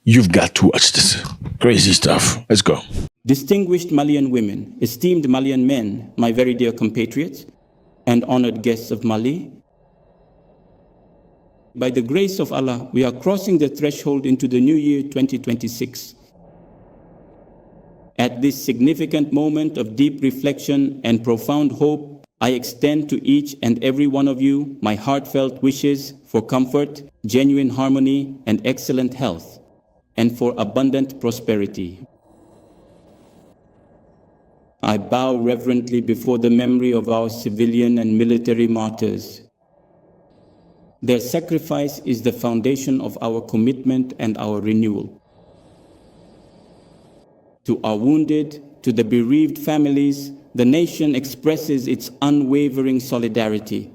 You've got to watch this. Crazy stuff. Let's go. Distinguished Malian women, esteemed Malian men, my very dear compatriots, and honored guests of Mali, by the grace of Allah, we are crossing the threshold into the new year 2026. At this significant moment of deep reflection and profound hope, I extend to each and every one of you my heartfelt wishes for comfort, genuine harmony, and excellent health, and for abundant prosperity. I bow reverently before the memory of our civilian and military martyrs. Their sacrifice is the foundation of our commitment and our renewal. To our wounded, to the bereaved families, the nation expresses its unwavering solidarity.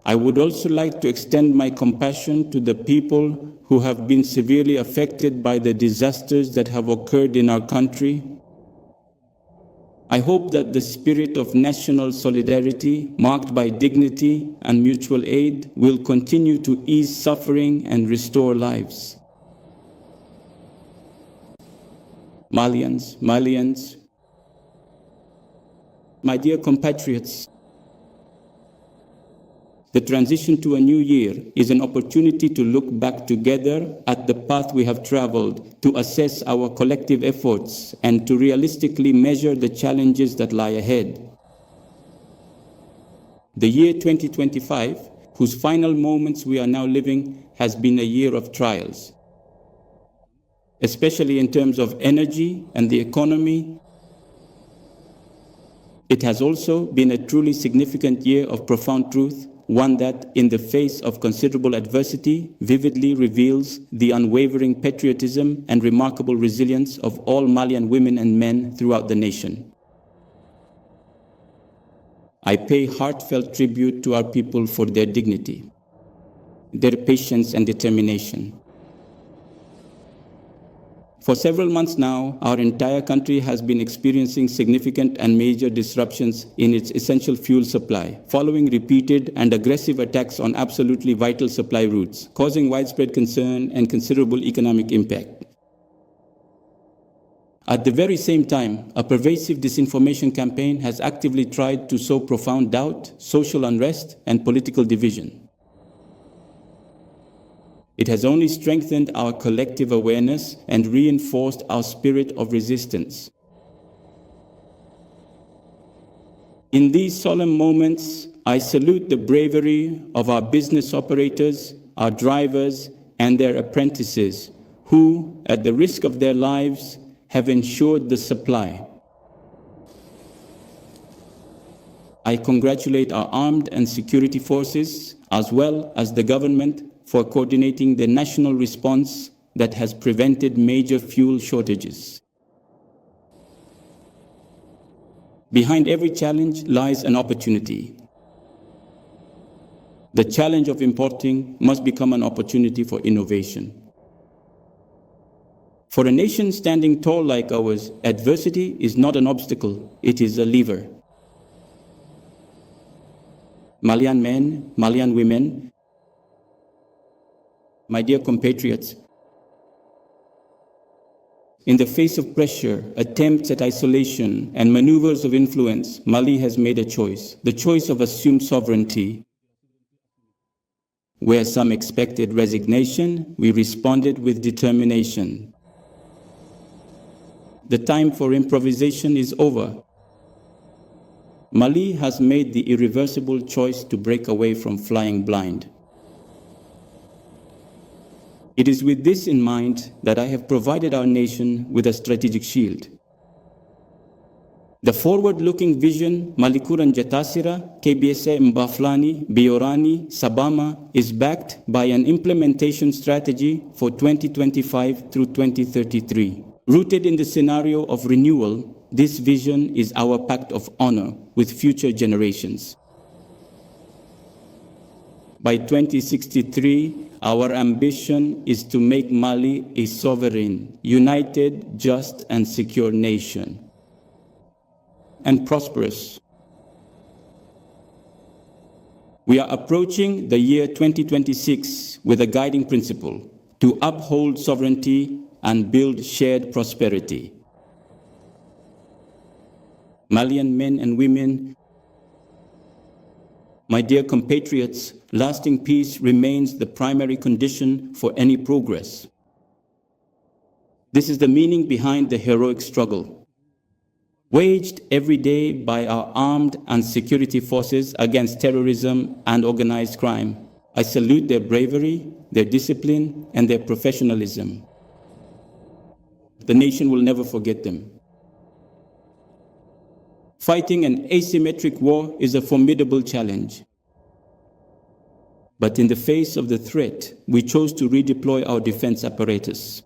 I would also like to extend my compassion to the people who have been severely affected by the disasters that have occurred in our country. I hope that the spirit of national solidarity, marked by dignity and mutual aid, will continue to ease suffering and restore lives. Malians, my dear compatriots, the transition to a new year is an opportunity to look back together at the path we have traveled, to assess our collective efforts, and to realistically measure the challenges that lie ahead. The year 2025, whose final moments we are now living, has been a year of trials, especially in terms of energy and the economy. It has also been a truly significant year of profound truth, one that, in the face of considerable adversity, vividly reveals the unwavering patriotism and remarkable resilience of all Malian women and men throughout the nation. I pay heartfelt tribute to our people for their dignity, their patience and determination. For several months now, our entire country has been experiencing significant and major disruptions in its essential fuel supply, following repeated and aggressive attacks on absolutely vital supply routes, causing widespread concern and considerable economic impact. At the very same time, a pervasive disinformation campaign has actively tried to sow profound doubt, social unrest, and political division. It has only strengthened our collective awareness and reinforced our spirit of resistance. In these solemn moments, I salute the bravery of our business operators, our drivers, and their apprentices, who, at the risk of their lives, have ensured the supply. I congratulate our armed and security forces, as well as the government, for coordinating the national response that has prevented major fuel shortages. Behind every challenge lies an opportunity. The challenge of importing must become an opportunity for innovation. For a nation standing tall like ours, adversity is not an obstacle, it is a lever. Malian men, Malian women, my dear compatriots, in the face of pressure, attempts at isolation, and maneuvers of influence, Mali has made a choice, the choice of assumed sovereignty. Where some expected resignation, we responded with determination. The time for improvisation is over. Mali has made the irreversible choice to break away from flying blind. It is with this in mind that I have provided our nation with a strategic shield. The forward-looking vision, Malikuran Jatasira, KBSA Mbaflani, Biorani, Sabama, is backed by an implementation strategy for 2025 through 2033. Rooted in the scenario of renewal, this vision is our pact of honor with future generations. By 2063, our ambition is to make Mali a sovereign, united, just, and secure nation, and prosperous. We are approaching the year 2026 with a guiding principle: to uphold sovereignty and build shared prosperity. Malian men and women, my dear compatriots, lasting peace remains the primary condition for any progress. This is the meaning behind the heroic struggle, waged every day by our armed and security forces against terrorism and organized crime. I salute their bravery, their discipline, and their professionalism. The nation will never forget them. Fighting an asymmetric war is a formidable challenge. But in the face of the threat, we chose to redeploy our defense apparatus.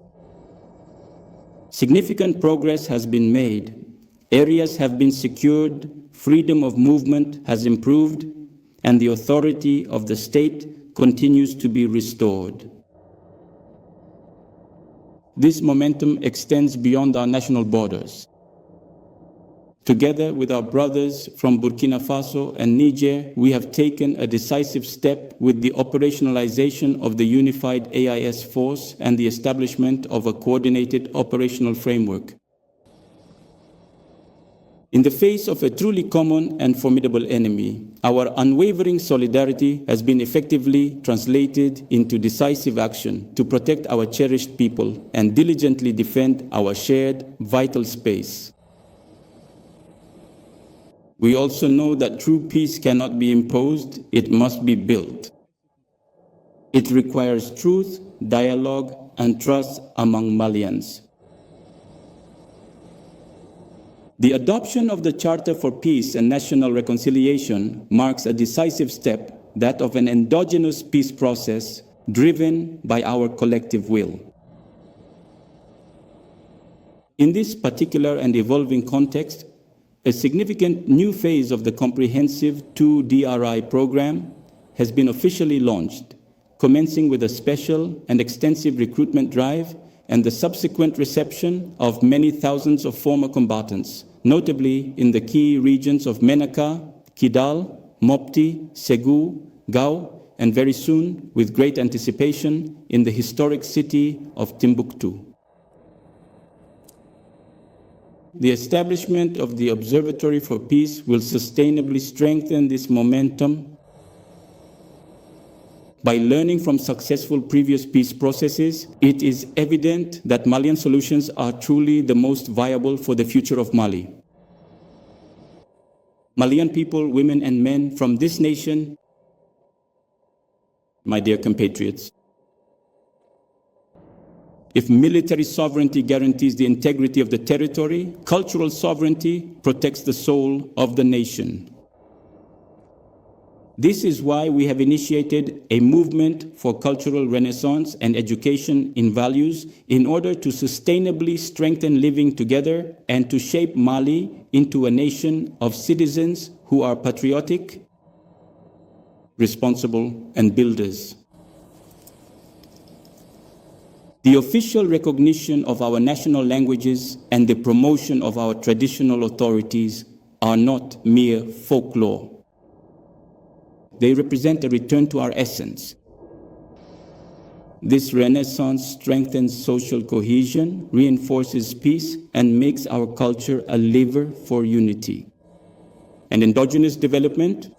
Significant progress has been made. Areas have been secured, freedom of movement has improved, and the authority of the state continues to be restored. This momentum extends beyond our national borders. Together with our brothers from Burkina Faso and Niger, we have taken a decisive step with the operationalization of the unified AIS force and the establishment of a coordinated operational framework. In the face of a truly common and formidable enemy, our unwavering solidarity has been effectively translated into decisive action to protect our cherished people and diligently defend our shared vital space. We also know that true peace cannot be imposed, it must be built. It requires truth, dialogue, and trust among Malians. The adoption of the Charter for Peace and National Reconciliation marks a decisive step, that of an endogenous peace process driven by our collective will. In this particular and evolving context, a significant new phase of the comprehensive 2DRI program has been officially launched, commencing with a special and extensive recruitment drive and the subsequent reception of many thousands of former combatants, notably in the key regions of Menaka, Kidal, Mopti, Ségou, Gao, and very soon, with great anticipation, in the historic city of Timbuktu. The establishment of the Observatory for Peace will sustainably strengthen this momentum. By learning from successful previous peace processes, it is evident that Malian solutions are truly the most viable for the future of Mali. Malian people, women and men from this nation, my dear compatriots, if military sovereignty guarantees the integrity of the territory, cultural sovereignty protects the soul of the nation. This is why we have initiated a movement for cultural renaissance and education in values in order to sustainably strengthen living together and to shape Mali into a nation of citizens who are patriotic, responsible, and builders. The official recognition of our national languages and the promotion of our traditional authorities are not mere folklore. They represent a return to our essence. This renaissance strengthens social cohesion, reinforces peace, and makes our culture a lever for unity. And endogenous development,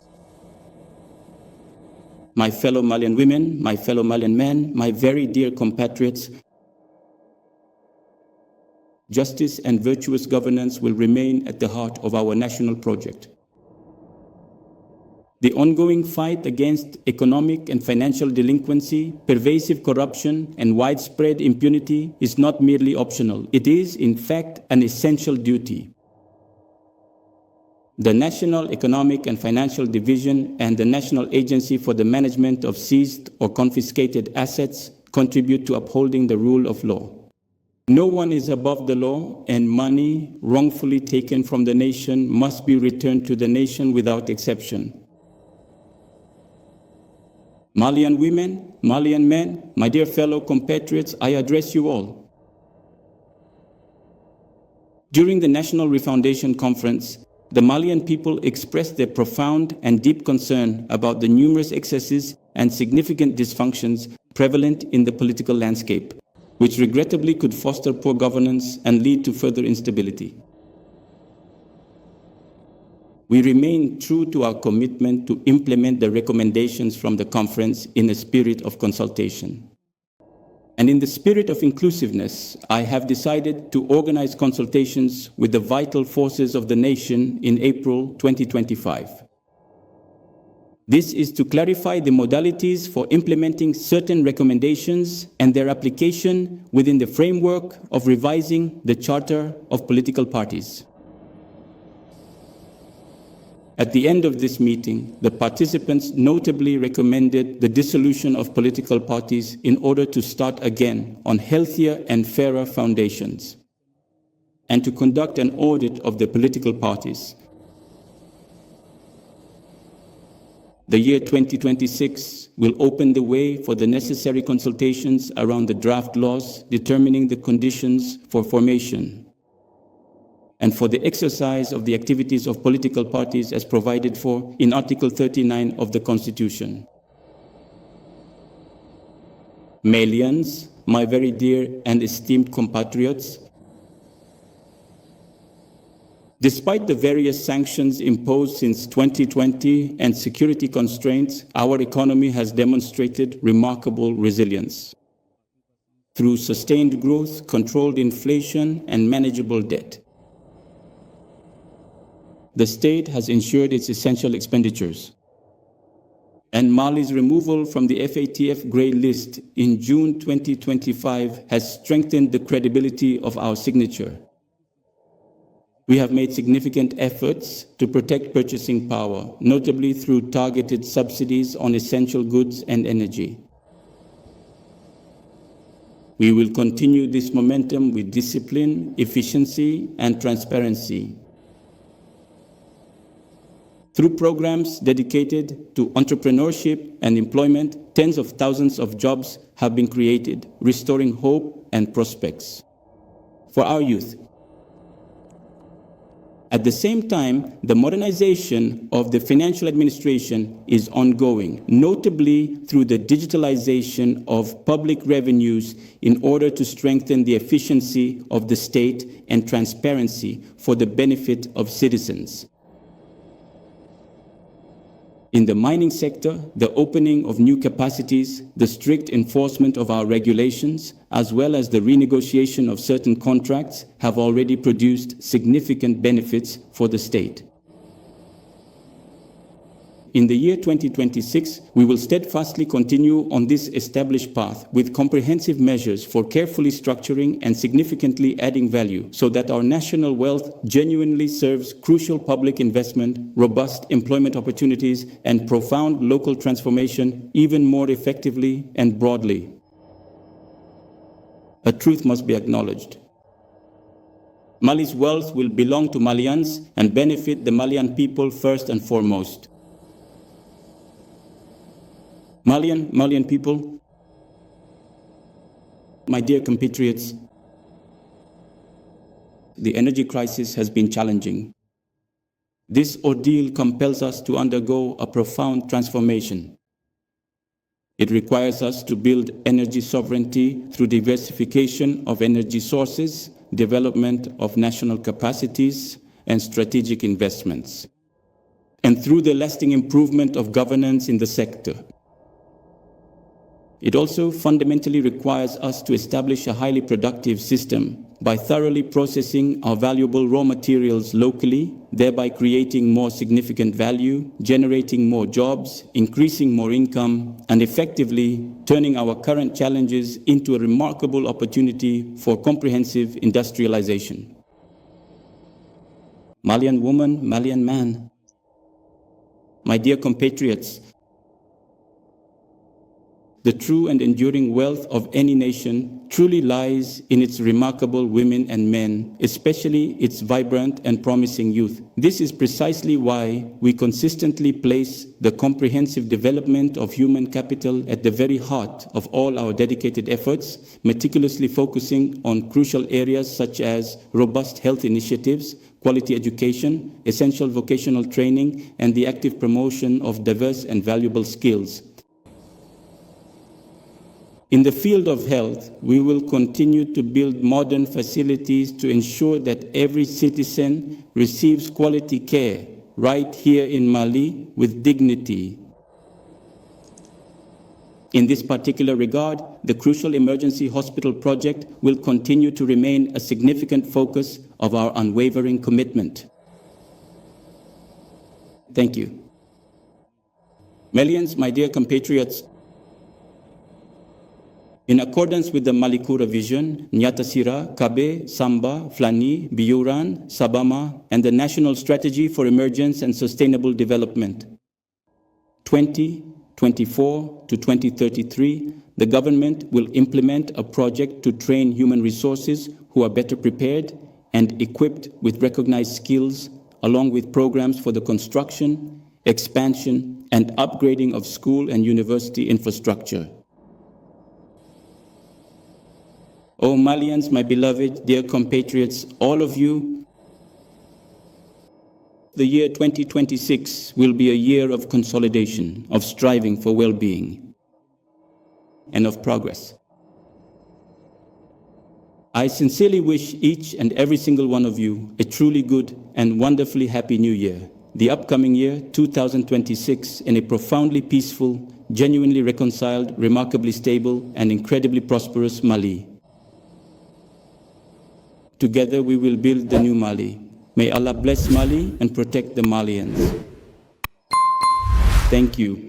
my fellow Malian women, my fellow Malian men, my very dear compatriots, justice and virtuous governance will remain at the heart of our national project. The ongoing fight against economic and financial delinquency, pervasive corruption, and widespread impunity is not merely optional. It is, in fact, an essential duty. The National Economic and Financial Division and the National Agency for the Management of Seized or Confiscated Assets contribute to upholding the rule of law. No one is above the law, and money wrongfully taken from the nation must be returned to the nation without exception. Malian women, Malian men, my dear fellow compatriots, I address you all. During the National Refoundation Conference, the Malian people expressed their profound and deep concern about the numerous excesses and significant dysfunctions prevalent in the political landscape, which regrettably could foster poor governance and lead to further instability. We remain true to our commitment to implement the recommendations from the conference in a spirit of consultation. And in the spirit of inclusiveness, I have decided to organize consultations with the vital forces of the nation in April 2025. This is to clarify the modalities for implementing certain recommendations and their application within the framework of revising the Charter of Political Parties. At the end of this meeting, the participants notably recommended the dissolution of political parties in order to start again on healthier and fairer foundations, and to conduct an audit of the political parties. The year 2026 will open the way for the necessary consultations around the draft laws determining the conditions for formation, and for the exercise of the activities of political parties as provided for in Article 39 of the Constitution. Malians, my very dear and esteemed compatriots, despite the various sanctions imposed since 2020 and security constraints, our economy has demonstrated remarkable resilience. Through sustained growth, controlled inflation, and manageable debt, the state has ensured its essential expenditures. And Mali's removal from the FATF grey list in June 2025 has strengthened the credibility of our signature. We have made significant efforts to protect purchasing power, notably through targeted subsidies on essential goods and energy. We will continue this momentum with discipline, efficiency, and transparency. Through programs dedicated to entrepreneurship and employment, tens of thousands of jobs have been created, restoring hope and prospects for our youth. At the same time, the modernization of the financial administration is ongoing, notably through the digitalization of public revenues in order to strengthen the efficiency of the state and transparency for the benefit of citizens. In the mining sector, the opening of new capacities, the strict enforcement of our regulations, as well as the renegotiation of certain contracts have already produced significant benefits for the state. In the year 2026, we will steadfastly continue on this established path with comprehensive measures for carefully structuring and significantly adding value so that our national wealth genuinely serves crucial public investment, robust employment opportunities, and profound local transformation even more effectively and broadly. A truth must be acknowledged. Mali's wealth will belong to Malians and benefit the Malian people first and foremost. Malian people, my dear compatriots, the energy crisis has been challenging. This ordeal compels us to undergo a profound transformation. It requires us to build energy sovereignty through diversification of energy sources, development of national capacities, and strategic investments, and through the lasting improvement of governance in the sector. It also fundamentally requires us to establish a highly productive system by thoroughly processing our valuable raw materials locally, thereby creating more significant value, generating more jobs, increasing more income, and effectively turning our current challenges into a remarkable opportunity for comprehensive industrialization. Malian woman, Malian man, my dear compatriots, the true and enduring wealth of any nation truly lies in its remarkable women and men, especially its vibrant and promising youth. This is precisely why we consistently place the comprehensive development of human capital at the very heart of all our dedicated efforts, meticulously focusing on crucial areas such as robust health initiatives, quality education, essential vocational training, and the active promotion of diverse and valuable skills. In the field of health, we will continue to build modern facilities to ensure that every citizen receives quality care right here in Mali with dignity. In this particular regard, the crucial emergency hospital project will continue to remain a significant focus of our unwavering commitment. Thank you. Malians, my dear compatriots, in accordance with the Malikura vision, Nyatasira, Kabe, Samba, Flani, Biuran, Sabama, and the National Strategy for Emergence and Sustainable Development, 2024 to 2033, the government will implement a project to train human resources who are better prepared and equipped with recognized skills, along with programs for the construction, expansion, and upgrading of school and university infrastructure. Oh, Malians, my beloved, dear compatriots, all of you, the year 2026 will be a year of consolidation, of striving for well-being, and of progress. I sincerely wish each and every single one of you a truly good and wonderfully happy new year, the upcoming year, 2026, in a profoundly peaceful, genuinely reconciled, remarkably stable, and incredibly prosperous Mali. Together we will build the new Mali. May Allah bless Mali and protect the Malians. Thank you.